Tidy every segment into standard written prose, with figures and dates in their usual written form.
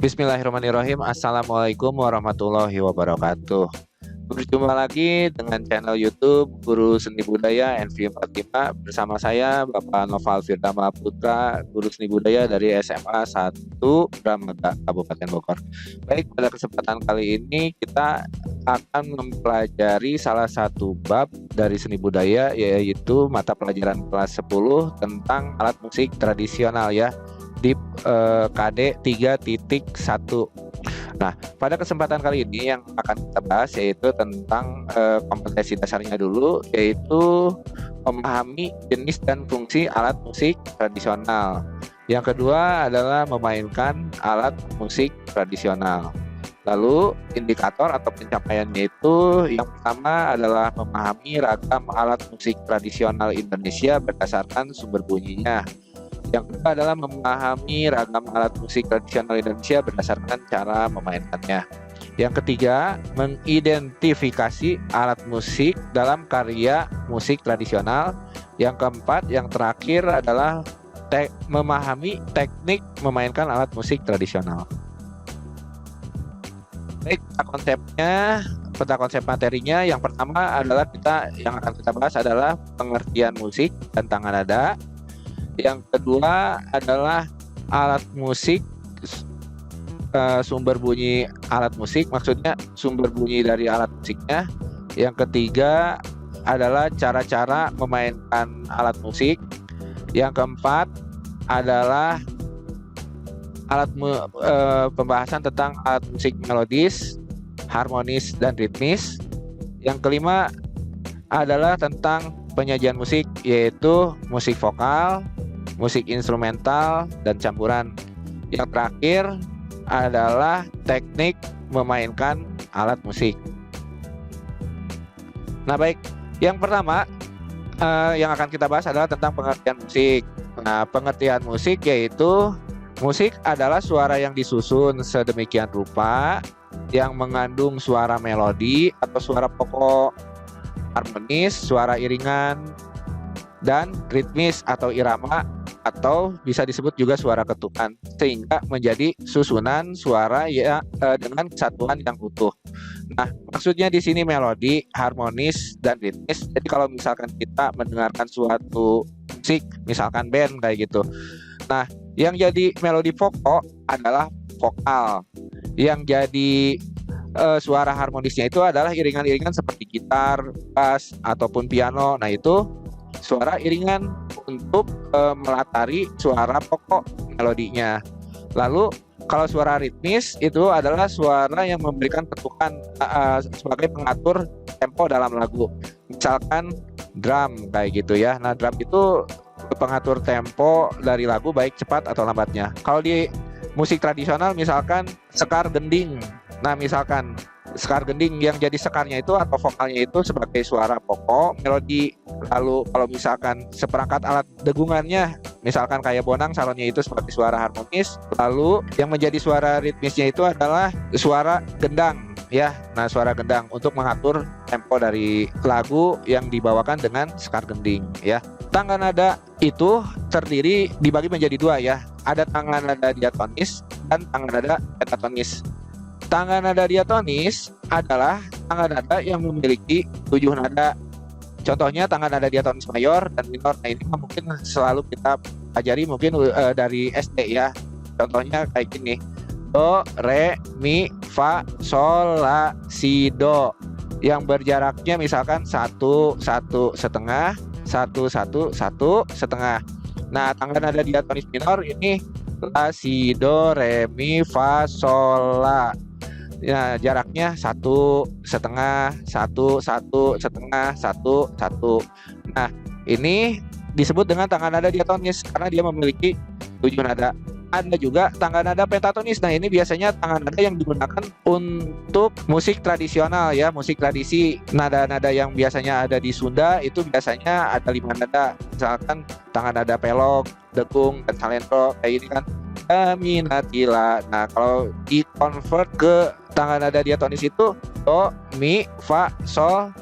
Bismillahirrahmanirrahim. Assalamualaikum warahmatullahi wabarakatuh. Berjumpa lagi dengan channel YouTube Guru Seni Budaya NV45 bersama saya Bapak Noval Firdama Putra, Guru Seni Budaya dari SMA 1 Dramaga Kabupaten Bogor. Baik, pada kesempatan kali ini kita akan mempelajari salah satu bab dari seni budaya, yaitu mata pelajaran kelas 10 tentang alat musik tradisional ya, di KD 3.1. Nah, pada kesempatan kali ini yang akan kita bahas yaitu tentang kompetensi dasarnya dulu, yaitu memahami jenis dan fungsi alat musik tradisional. Yang kedua adalah memainkan alat musik tradisional. Lalu indikator atau pencapaiannya itu, yang pertama adalah memahami ragam alat musik tradisional Indonesia berdasarkan sumber bunyinya. Yang kedua adalah memahami ragam alat musik tradisional Indonesia berdasarkan cara memainkannya. Yang ketiga, mengidentifikasi alat musik dalam karya musik tradisional. Yang keempat, yang terakhir adalah memahami teknik memainkan alat musik tradisional. Baik, peta konsep materinya, yang pertama adalah yang akan kita bahas adalah pengertian musik dan tangan nada. Yang kedua adalah alat musik, sumber bunyi alat musik, maksudnya sumber bunyi dari alat musiknya. Yang ketiga adalah cara-cara memainkan alat musik. Yang keempat adalah pembahasan tentang alat musik melodis, harmonis, dan ritmis. Yang kelima adalah tentang penyajian musik, yaitu musik vokal, musik instrumental, dan campuran. Yang terakhir adalah teknik memainkan alat musik. Nah baik, yang pertama yang akan kita bahas adalah tentang pengertian musik. Nah, pengertian musik yaitu musik adalah suara yang disusun sedemikian rupa yang mengandung suara melodi atau suara pokok, harmonis, suara iringan, dan ritmis atau irama, atau bisa disebut juga suara ketukan, sehingga menjadi susunan suara ya dengan kesatuan yang utuh. Nah, maksudnya di sini melodi, harmonis, dan ritmis. Jadi kalau misalkan kita mendengarkan suatu musik, misalkan band kayak gitu. Nah, yang jadi melodi pokok adalah vokal. Yang jadi suara harmonisnya itu adalah iringan-iringan seperti gitar, bass, ataupun piano. Nah, itu suara iringan untuk melatari suara pokok melodinya. Lalu kalau suara ritmis itu adalah suara yang memberikan ketukan sebagai pengatur tempo dalam lagu. Misalkan drum kayak gitu ya. Nah, drum itu pengatur tempo dari lagu baik cepat atau lambatnya. Kalau di musik tradisional misalkan sekar gending. Nah, misalkan sekar gending, yang jadi sekarnya itu atau vokalnya itu sebagai suara pokok melodi. Lalu kalau misalkan seperangkat alat degungannya, misalkan kayak bonang, salonnya itu sebagai suara harmonis. Lalu yang menjadi suara ritmisnya itu adalah suara gendang ya. Nah, suara gendang untuk mengatur tempo dari lagu yang dibawakan dengan sekar gending ya. Tangga nada itu dibagi menjadi dua ya. Ada tangga nada diatonis dan tangga nada pentatonis. Tangga nada diatonis adalah tangga nada yang memiliki 7 nada. Contohnya tangga nada diatonis mayor dan minor. Nah, ini mungkin selalu kita pelajari mungkin dari SD ya. Contohnya kayak gini: do, re, mi, fa, sol, la, si, do. Yang berjaraknya misalkan 1, 1 setengah, 1, 1, 1 setengah. Nah, tangga nada diatonis minor ini la, si, do, re, mi, fa, sol, la. Ya, jaraknya 1 setengah, 1, 1 setengah, 1, 1. Nah, ini disebut dengan tangga nada diatonis karena dia memiliki 7 nada. Ada juga tangga nada pentatonis. Nah, ini biasanya tangga nada yang digunakan untuk musik tradisional ya, musik tradisi. Nada-nada yang biasanya ada di Sunda itu biasanya ada 5 nada. Misalkan tangga nada pelok, dekung, dan salentro kayak ini kan. Minatila. Nah, kalau di convert ke tangga nada diatonis itu do, mi, fa, sol,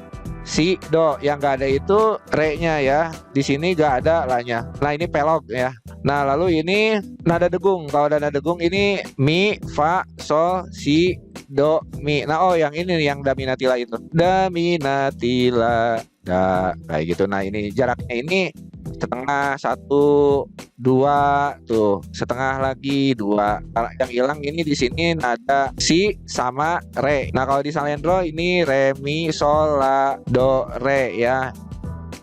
si, do. Yang nggak ada itu re-nya ya. Di sini nggak ada la-nya. Nah ini pelog ya. Nah lalu ini nada degung. Kalau nada degung ini mi, fa, sol, si, do, mi. Nah yang ini yang daminatila itu. Daminatila, da, kayak gitu. Nah ini jaraknya ini setengah, satu, dua, tuh setengah lagi, dua. Kalau yang hilang ini di sini nada si sama re. Nah kalau di salendro ini re, mi, sol, la, do, re ya.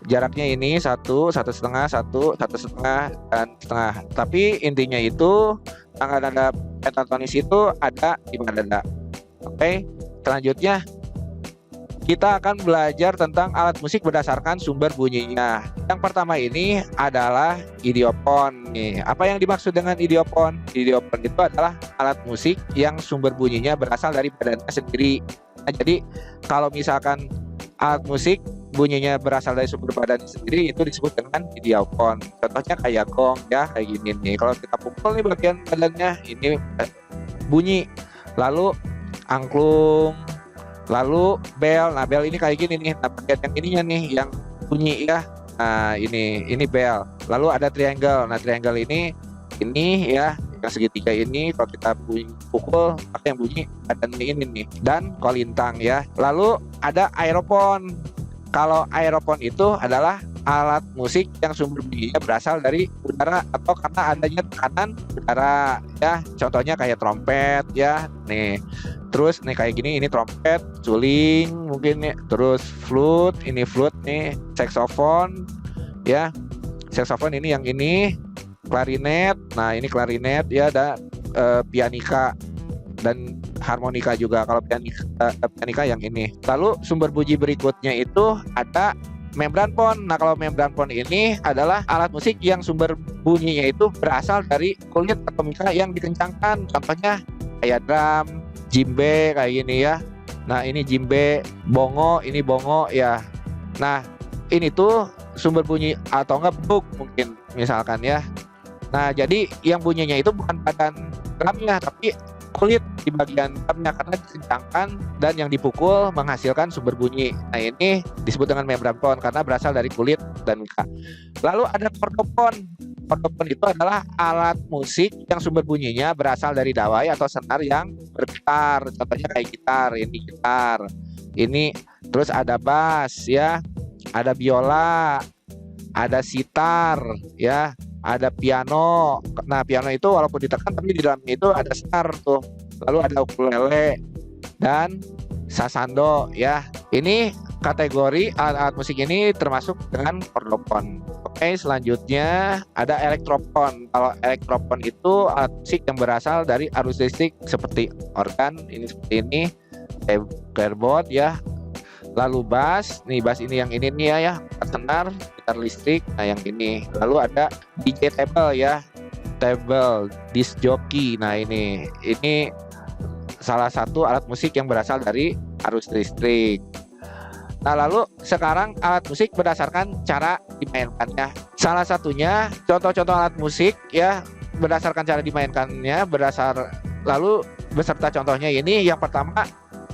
Jaraknya ini satu, satu setengah, satu setengah, dan setengah. Tapi intinya itu tangga-tangga pentatonis itu ada di nada. Oke, selanjutnya kita akan belajar tentang alat musik berdasarkan sumber bunyinya. Yang pertama ini adalah idiopon nih. Apa yang dimaksud dengan idiopon? Idiopon itu adalah alat musik yang sumber bunyinya berasal dari badannya sendiri. Nah, jadi kalau misalkan alat musik bunyinya berasal dari sumber badan sendiri itu disebut dengan idiopon. Contohnya kayak gong ya, kayak gini nih. Kalau kita pukul nih bagian badannya ini bunyi. Lalu angklung, lalu bel. Nah bel ini kayak gini nih. Nah bagian yang ininya nih yang bunyi ya. Nah ini bel. Lalu ada triangle. Nah triangle ini ya yang segitiga ini kalau kita pukul pakai yang bunyi badan ini nih. Dan kolintang ya. Lalu ada aeropon. Kalau aeropon itu adalah alat musik yang sumber bunyinya berasal dari udara atau karena adanya tekanan udara ya. Contohnya kayak trompet ya. Nih. Terus nih kayak gini, ini trompet, suling mungkin nih, terus flute, ini flute nih, saksofon ya. Saksofon ini yang ini, klarinet. Nah, ini klarinet ya, ada pianika dan harmonika juga. Kalau pianika yang ini. Lalu sumber bunyi berikutnya itu ada membranpon. Nah, kalau membranpon ini adalah alat musik yang sumber bunyinya itu berasal dari kulit atau mika yang dikencangkan. Contohnya kayak drum, jimbe kayak gini ya. Nah ini jimbe, bongo, ini bongo ya. Nah ini tuh sumber bunyi atau enggak beduk mungkin misalkan ya. Nah jadi yang bunyinya itu bukan badan drumnya tapi kulit di bagian drumnya karena dikencangkan dan yang dipukul menghasilkan sumber bunyi. Nah ini disebut dengan membranpon karena berasal dari kulit dan mika. Lalu ada kordopon. Kordopon itu adalah alat musik yang sumber bunyinya berasal dari dawai atau senar yang bergetar. Contohnya kayak gitar, ini gitar. Ini terus ada bass ya, ada biola, ada sitar ya, ada piano. Nah, piano itu walaupun ditekan tapi di dalamnya itu ada senar tuh. Lalu ada ukulele dan sasando ya. Ini kategori alat-alat musik ini termasuk dengan kordopon. Oke, selanjutnya ada elektropon. Kalau elektropon itu alat musik yang berasal dari arus listrik seperti organ, ini seperti ini, keyboard ya. Lalu bass, nih bass ini yang ini nih ya, senar, gitar listrik. Nah yang ini. Lalu ada DJ table ya, table, disc jockey. Nah ini salah satu alat musik yang berasal dari arus listrik. Nah lalu sekarang alat musik berdasarkan cara dimainkannya. Salah satunya contoh-contoh alat musik ya berdasarkan cara dimainkannya lalu beserta contohnya ini. Yang pertama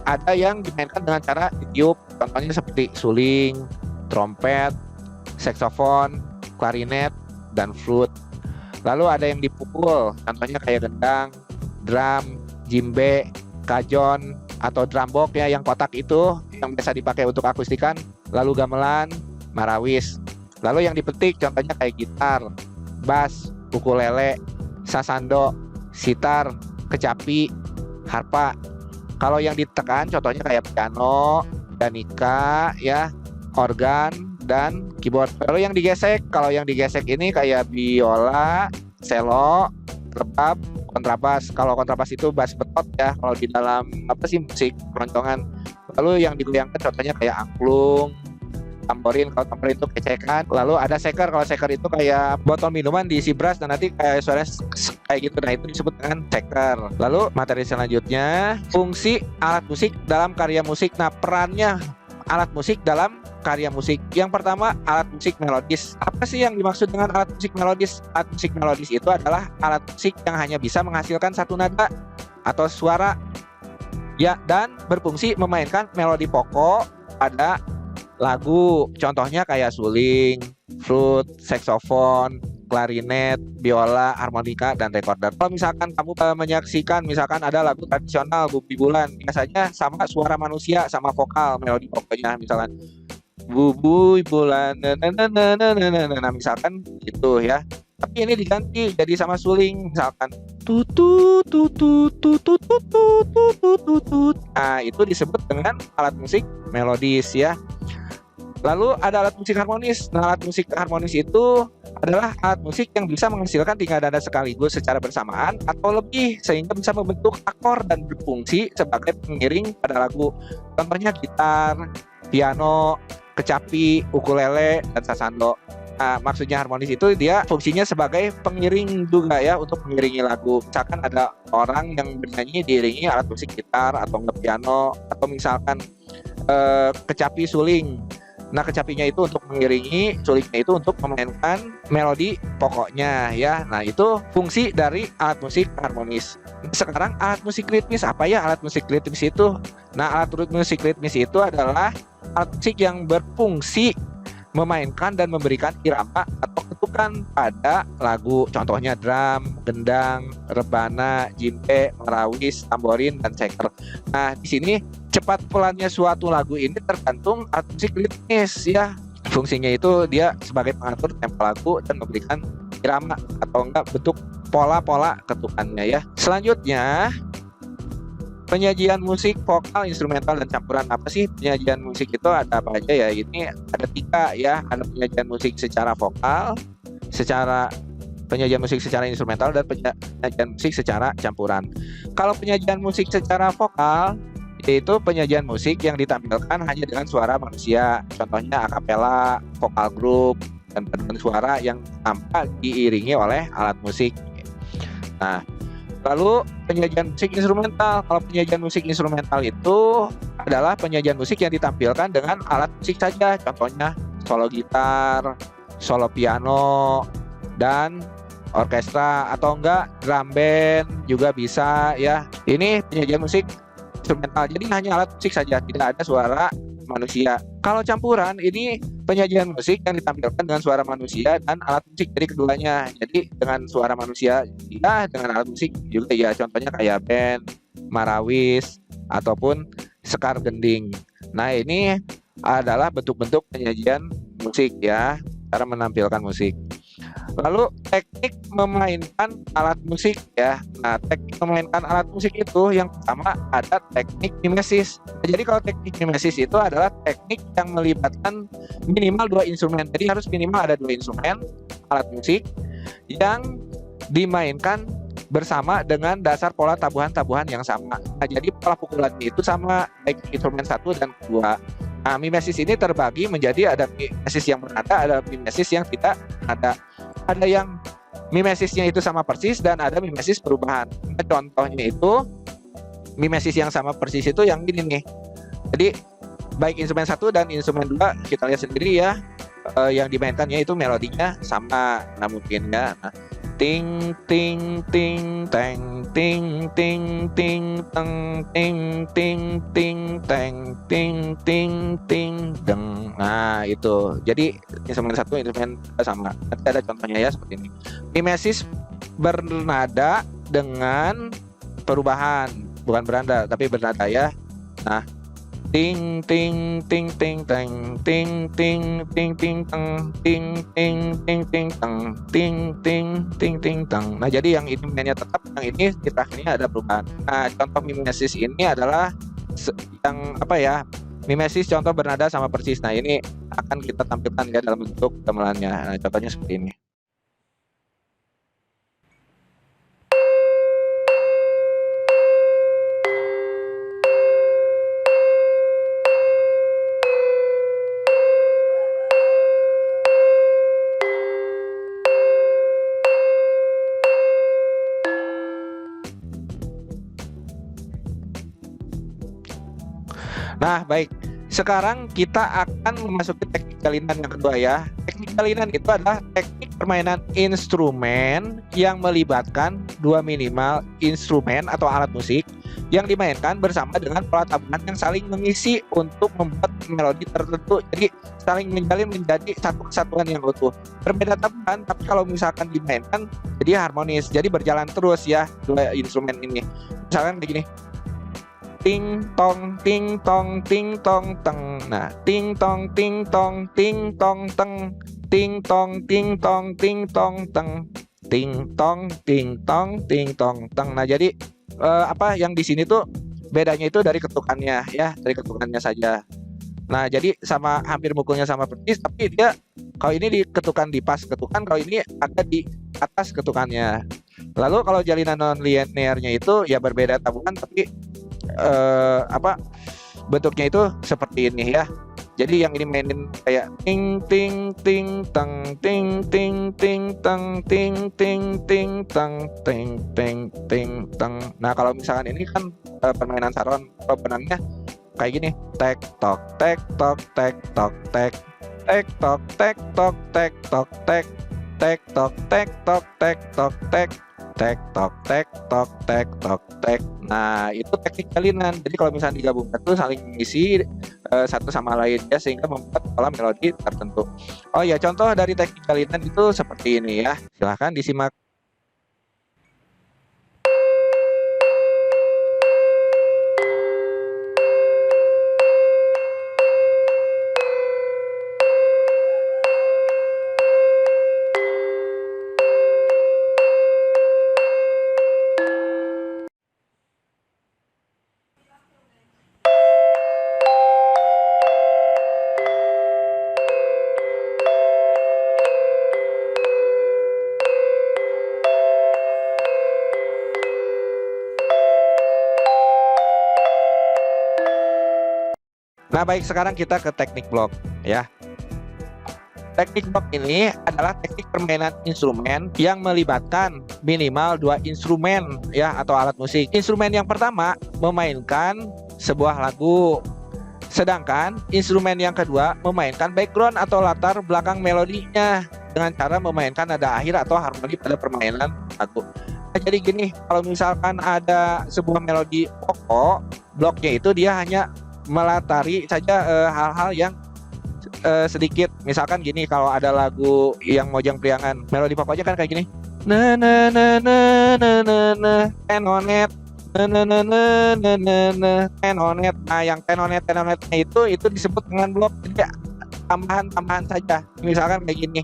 ada yang dimainkan dengan cara ditiup. Contohnya seperti suling, trompet, saksofon, klarinet, dan flute. Lalu ada yang dipukul. Contohnya kayak gendang, drum, jimbe, kajon, atau drum box ya yang kotak itu yang biasa dipakai untuk akustikan. Lalu gamelan, marawis. Lalu yang dipetik contohnya kayak gitar, bass, ukulele, sasando, sitar, kecapi, harpa. Kalau yang ditekan contohnya kayak piano, pianika ya, organ dan keyboard. Lalu yang digesek, kalau yang digesek ini kayak biola, cello, rebab, kontrabas. Kalau kontrabas itu bass betot ya kalau di dalam musik keroncongan. Lalu yang digoyangkan contohnya kayak angklung, tamborin. Kalau tamborin itu kecekan. Lalu ada shaker. Kalau shaker itu kayak botol minuman diisi beras dan nanti kayak suaranya kayak gitu. Nah itu disebut dengan shaker. Lalu materi selanjutnya, fungsi alat musik dalam karya musik. Nah perannya alat musik dalam karya musik. Yang pertama, alat musik melodis. Apa sih yang dimaksud dengan alat musik melodis? Alat musik melodis itu adalah alat musik yang hanya bisa menghasilkan satu nada atau suara ya, dan berfungsi memainkan melodi pokok pada lagu. Contohnya kayak suling, flute, saksofon, klarinet, biola, harmonika, dan recorder. Kalau misalkan kamu menyaksikan misalkan ada lagu tradisional Bumi Bulan, biasanya sama suara manusia sama vokal, melodi pokoknya misalkan Bumi Bulan, nah misalkan gitu ya. Tapi ini diganti jadi sama suling, misalkan tutut tutut tutut tutut tutut tutut. Nah, itu disebut dengan alat musik melodis ya. Lalu ada alat musik harmonis. Nah, alat musik harmonis itu adalah alat musik yang bisa menghasilkan 3 nada sekaligus secara bersamaan atau lebih, sehingga bisa membentuk akor dan berfungsi sebagai pengiring pada lagu. Contohnya gitar, piano, kecapi, ukulele, dan sasando. Nah, maksudnya harmonis itu dia fungsinya sebagai pengiring juga ya, untuk mengiringi lagu. Misalkan ada orang yang bernyanyi diiringi alat musik gitar atau piano, atau misalkan kecapi suling. Nah, kecapinya itu untuk mengiringi, sulingnya itu untuk memainkan melodi pokoknya ya. Nah, itu fungsi dari alat musik harmonis. Sekarang alat musik ritmis, apa ya alat musik ritmis itu? Nah, alat musik ritmis itu adalah alat musik yang berfungsi memainkan dan memberikan irama atau ketukan pada lagu. Contohnya drum, gendang, rebana, jimbe, merawis, tamborin, dan ceker. Nah, di sini cepat pelannya suatu lagu ini tergantung alat musik ritmis ya. Fungsinya itu dia sebagai pengatur tempo lagu dan memberikan irama atau enggak bentuk pola-pola ketukannya ya. Selanjutnya, penyajian musik vokal, instrumental, dan campuran. Apa sih penyajian musik itu, ada apa aja ya? Ini ada 3 ya. Ada penyajian musik secara vokal, penyajian musik secara instrumental, dan penyajian musik secara campuran. Kalau penyajian musik secara vokal, yaitu penyajian musik yang ditampilkan hanya dengan suara manusia. Contohnya akapela, vokal grup, dan paduan suara yang tanpa diiringi oleh alat musik. Nah, lalu penyajian musik instrumental. Kalau penyajian musik instrumental itu adalah penyajian musik yang ditampilkan dengan alat musik saja. Contohnya solo gitar, solo piano, dan orkestra, atau enggak drum band juga bisa ya. Ini penyajian musik instrumental. Jadi hanya alat musik saja, tidak ada suara manusia. Kalau campuran, ini penyajian musik yang ditampilkan dengan suara manusia dan alat musik dari keduanya. Jadi dengan suara manusia ya, dengan alat musik juga ya. Contohnya kayak band, marawis, ataupun sekar gending. Nah, ini adalah bentuk-bentuk penyajian musik ya, cara menampilkan musik. Lalu teknik memainkan alat musik ya. Nah, teknik memainkan alat musik itu yang pertama ada teknik mimesis. Jadi kalau teknik mimesis itu adalah teknik yang melibatkan minimal 2 instrumen. Jadi harus minimal ada 2 instrumen alat musik yang dimainkan bersama dengan dasar pola tabuhan-tabuhan yang sama. Nah, jadi pola pukulannya itu sama baik instrumen 1 dan 2. Nah, mimesis ini terbagi menjadi ada mimesis yang bernada, ada mimesis yang tidak ada. Ada yang mimesisnya itu sama persis dan ada mimesis perubahan. Nah, contohnya itu mimesis yang sama persis itu yang ini nih. Jadi baik instrumen 1 dan instrumen 2 kita lihat sendiri ya, yang dimainkannya itu melodinya sama. Nah, mungkin ya. Nah, ting ting ting teng ting ting ting teng ting ting ting teng ting ting ting deng. Nah, itu. Jadi instrumen 1 instrumen sama. Nanti ada contohnya ya seperti ini. Mimesis bernada dengan perubahan, bukan beranda tapi bernada ya. Nah, ting ting ting ting teng ting ting ting ting teng ting ting ting ting teng ting ting ting ting teng. Nah, jadi yang ini mainnya tetap, yang ini di terakhirnya ada perubahan. Nah, contoh mimesis ini adalah yang apa ya? Mimesis contoh bernada sama persis. Nah, ini akan kita tampilkan ya dalam bentuk gamelannya. Nah, contohnya seperti ini. Nah, baik. Sekarang kita akan memasuki teknik jalinan yang kedua ya. Teknik jalinan itu adalah teknik permainan instrumen yang melibatkan 2 minimal instrumen atau alat musik yang dimainkan bersama dengan pola tambahan yang saling mengisi untuk membuat melodi tertentu. Jadi saling menjalin menjadi satu kesatuan yang utuh. Berbeda tambahan, tapi kalau misalkan dimainkan jadi harmonis, jadi berjalan terus ya dua instrumen ini. Misalkan kayak gini, ting tong ting tong ting tong teng. Nah, ting tong ting tong ting tong teng, ting tong ting tong ting tong teng, ting tong ting tong ting tong teng. Nah, jadi apa yang di sini tuh bedanya itu dari ketukannya ya, dari ketukannya saja. Nah, jadi sama hampir mukulnya sama persis, tapi dia kalau ini diketukan di pas ketukan, kalau ini ada di atas ketukannya. Lalu kalau jalinan non linearnya itu ya berbeda tabungan, tapi apa bentuknya itu seperti ini ya. Jadi yang ini mainin kayak ting ting ting teng ting ting ting teng ting ting ting teng ting ting ting teng. Nah, kalau misalkan ini kan permainan saron, benangnya kayak gini, tek tok tek tok tek tok tek tek tok tek tok tek tok tek tek tok tek tok tek tok tek tek tok tek tok tek tok tek. Nah, itu teknik jalinan. Jadi kalau misalnya digabungkan tuh saling mengisi satu sama lain ya, sehingga membuat pola melodi tertentu. Oh ya, contoh dari teknik jalinan itu seperti ini ya. Silahkan disimak. Nah, baik, sekarang kita ke teknik blok ya. Teknik blok ini adalah teknik permainan instrumen yang melibatkan minimal 2 instrumen ya, atau alat musik. Instrumen yang pertama memainkan sebuah lagu, sedangkan instrumen yang kedua memainkan background atau latar belakang melodinya dengan cara memainkan nada akhir atau harmoni pada permainan lagu. Nah, jadi gini, kalau misalkan ada sebuah melodi pokok, bloknya itu dia hanya melatari saja hal-hal yang sedikit. Misalkan gini, kalau ada lagu yang Mojang Priangan, melodi pokoknya kan kayak gini, na na na na na na na tenonet, na na na na na na na tenonet. Nah, yang tenonetnya itu disebut dengan blok. Jadi tambahan saja. Misalkan kayak gini,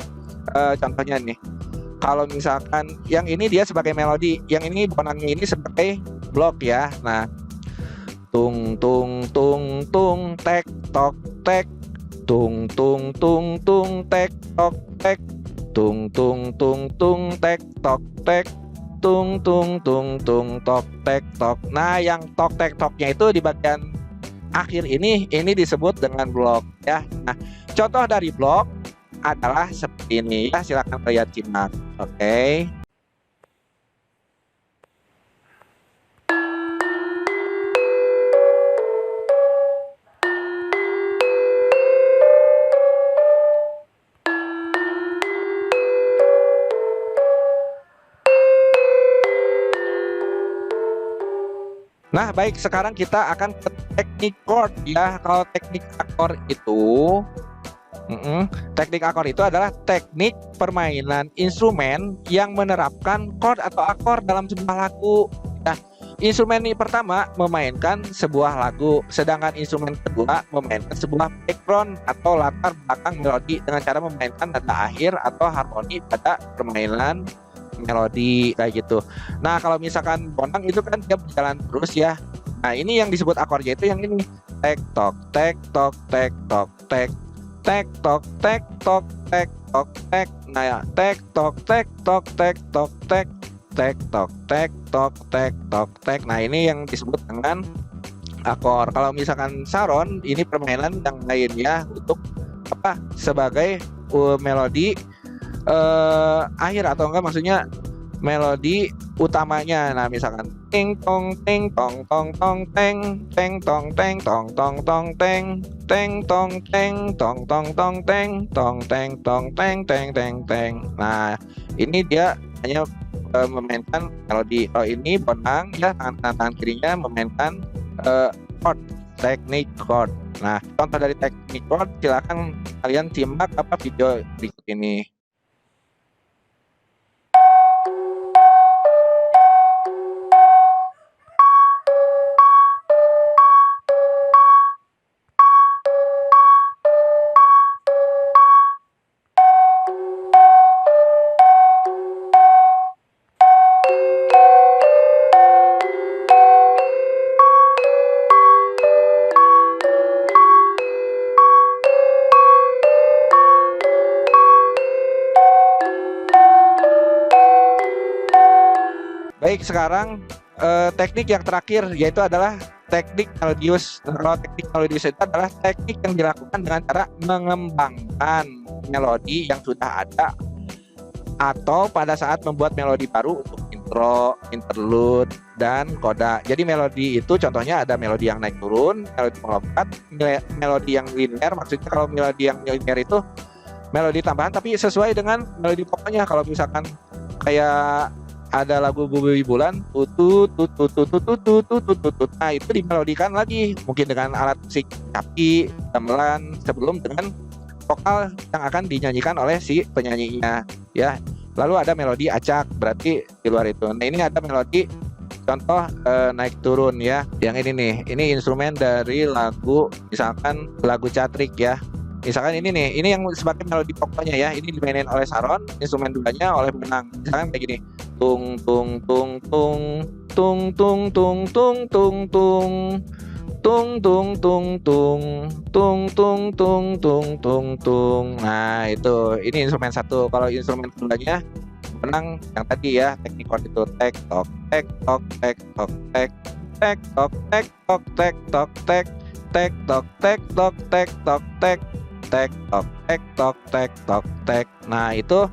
contohnya nih, kalau misalkan yang ini dia sebagai melodi, yang ini bonangnya ini sebagai blok ya. Nah, tung tung tung tung tek tok tek, tung tung tung tung tek tok tek, tung tung tung tung tek tok tek, tung tung tung tung tok tek tok. Nah, yang tok tek toknya itu di bagian akhir ini disebut dengan blok ya. Nah, contoh dari blok adalah seperti ini ya, silakan kalian simak. Oke. Nah, baik, sekarang kita akan ke teknik chord ya. Kalau teknik akor itu teknik akor itu adalah teknik permainan instrumen yang menerapkan chord atau akor dalam sebuah lagu. Nah, instrumen ini pertama memainkan sebuah lagu, sedangkan instrumen kedua memainkan sebuah background atau latar belakang melodi dengan cara memainkan nada akhir atau harmoni pada permainan melodi kayak gitu. Nah, kalau misalkan bonang itu kan dia berjalan terus ya. Nah, ini yang disebut akornya itu yang ini, tek tok tek tok tek tok tek, tek tok tek tok tek tok tek. Nah, ya, tek tok tek tok tek tok tek, tek tok tek tok tek tok tek. Nah, ini yang disebut dengan akor. Kalau misalkan saron, ini permainan yang lainnya untuk apa? Sebagai melodi akhir, atau enggak maksudnya melodi utamanya. Nah, misalkan ting tong tong tong teng teng tong teng tong tong tong teng teng tong teng tong tong tong teng tong teng tong teng teng teng teng. Nah, ini dia hanya memainkan melodi. Kalau ini Bonang ya, tangan kirinya memainkan chord, teknik chord. Nah, contoh dari teknik chord silakan kalian simak video berikut ini. Baik, sekarang teknik yang terakhir yaitu adalah teknik melodius. Kalau teknik melodius itu adalah teknik yang dilakukan dengan cara mengembangkan melodi yang sudah ada atau pada saat membuat melodi baru untuk intro, interlude, dan koda. Jadi melodi itu contohnya ada melodi yang naik turun, melodi melompat, melodi yang linear. Maksudnya kalau melodi yang linear itu melodi tambahan tapi sesuai dengan melodi pokoknya. Kalau misalkan kayak ada lagu Bumi Bulan, nah itu dimelodikan lagi mungkin dengan alat musik capi, gamelan sebelum dengan vokal yang akan dinyanyikan oleh si penyanyinya ya. Lalu ada melodi acak, berarti di luar itu. Nah, ini ada melodi contoh naik turun ya. Yang ini nih, ini instrumen dari lagu, misalkan lagu Catrik ya. Misalkan ini nih, ini yang sebagai melodi pokoknya ya. Ini dimainin oleh Saron, instrumen duanya oleh Bonang. Misalkan kayak gini. Tung tung tung tung tung tung tung tung tung tung tung tung tung tung tung tung tung tung tung tung. Nah, itu ini instrumen satu. Kalau instrumen keduanya Bonang yang tadi ya, teknik chord itu tek tok tek tok tek tok tek tek tok tek tok tek tok tek tek tok tek tok tek tok tek tek tok tek tok tek tok tek. Nah, itu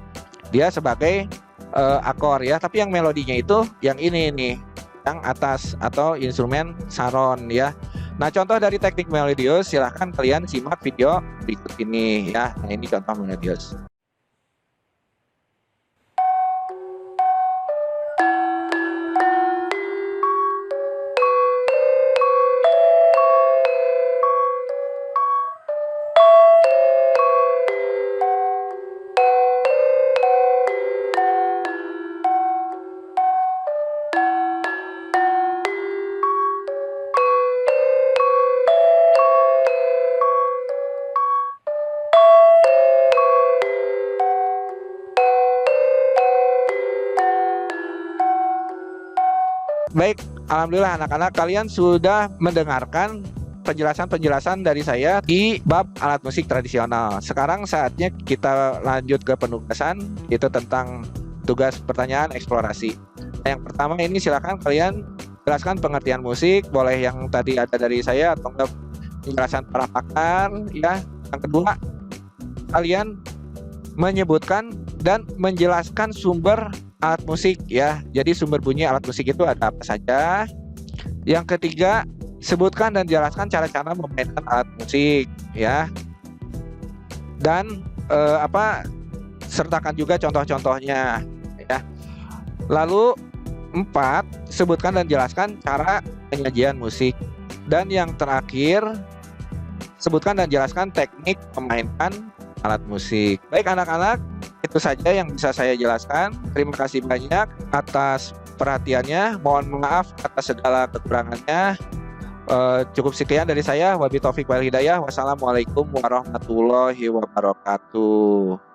dia sebagai akor ya, tapi yang melodinya itu yang ini nih, yang atas atau instrumen Saron ya. Nah, contoh dari teknik melodius silahkan kalian simak video berikut ini ya. Nah, ini contoh melodius. Baik, alhamdulillah anak-anak kalian sudah mendengarkan penjelasan-penjelasan dari saya di bab alat musik tradisional. Sekarang saatnya kita lanjut ke penugasan, itu tentang tugas pertanyaan eksplorasi. Nah, yang pertama ini silakan kalian jelaskan pengertian musik, boleh yang tadi ada dari saya atau enggak penjelasan para pakar ya. Yang kedua, kalian menyebutkan dan menjelaskan sumber alat musik ya. Jadi sumber bunyi alat musik itu ada apa saja. Yang ketiga, sebutkan dan jelaskan cara-cara memainkan alat musik ya. Dan sertakan juga contoh-contohnya ya. Lalu 4, sebutkan dan jelaskan cara penyajian musik. Dan yang terakhir, sebutkan dan jelaskan teknik memainkan alat musik. Baik anak-anak, itu saja yang bisa saya jelaskan. Terima kasih banyak atas perhatiannya. Mohon maaf atas segala kekurangannya. Cukup sekian dari saya. Wabillahi taufiq wal hidayah. Wassalamualaikum warahmatullahi wabarakatuh.